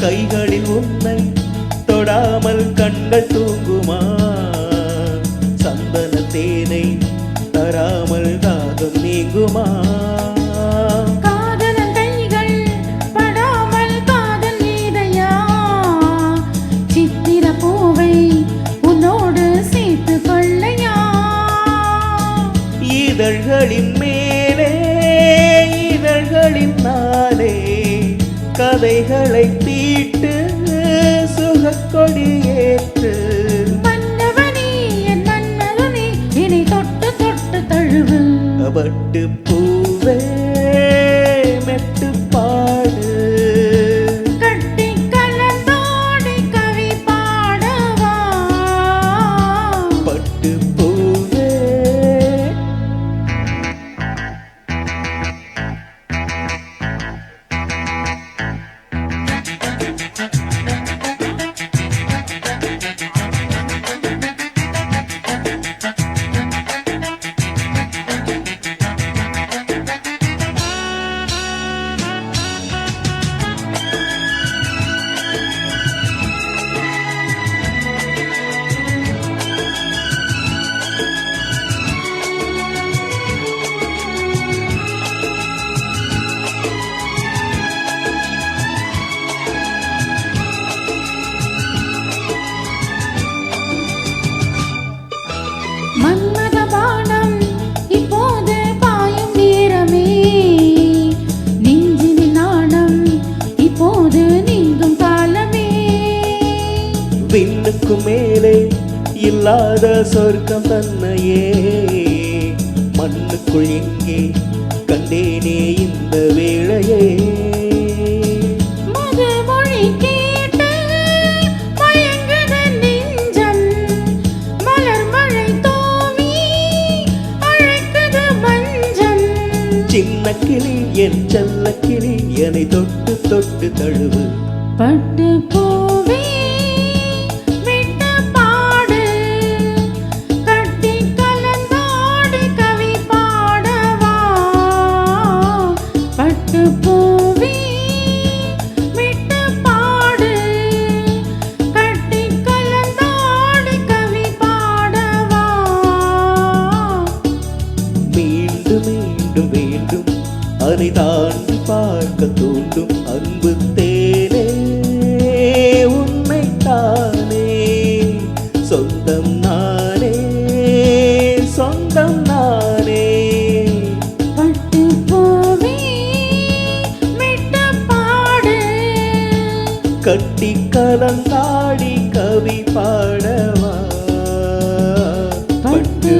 கைகளில் உன்னை தொடாமல் கண்கள் தூங்குமா? சந்தன தேனை தராமல் தாகம் நீங்குமா? காதலன் கைகள் படாமல் காதல் நீதையா? சித்திர பூவை உன்னோடு சேர்த்து கொள்ளையா? இதழ்களின் மேலே இதழ்களின் நாளே கதைகளை தீட்டு சுகக்கொடி ஏற்று. மன்னவனே என் மன்னவனே என்னை தொட்டு தொட்டு தழுவு. பட்டு பூவே மெட்டு பாடு. கட்டி கலந்தோடி கவி பாடவா? பட்டு பூவே மன்மத பானம் இப்போது பாயும் நேரமே. நெஞ்சினில் நாணம் இப்போது நீங்கும் காலமே. விண்ணுக்கு மேலே இல்லாத சொர்க்கம் தன்னையே மண்ணுக்குள் எங்கே கண்டேனே இந்த வேளையே. மதுமொழி கேட்டு மயங்குது நெஞ்சம். மலர் மழை தூவி அழைக்குது மஞ்சம். சின்ன கிளி என் செல்ல கிளி என்னை தொட்டு தொட்டு தழுவு. பட்டு பூவே விட்டு பாடு. கட்டி கலந்தோடு கவி பாடவா? பட்டு பூவே விட்டு பாடு. கட்டி கலந்தோடு கவி பாடவா? மீண்டும் மீண்டும் வேண்டும் அதை தாண்டி பார்க்க தூண்டும் அன்பு தேனே உன்னை தானே. சொந்தம் நானே சொந்தம் நானே. பட்டு பூவே விட்டு பாடு. கட்டி கலந்தாடி கவி பாடவா? பட்டு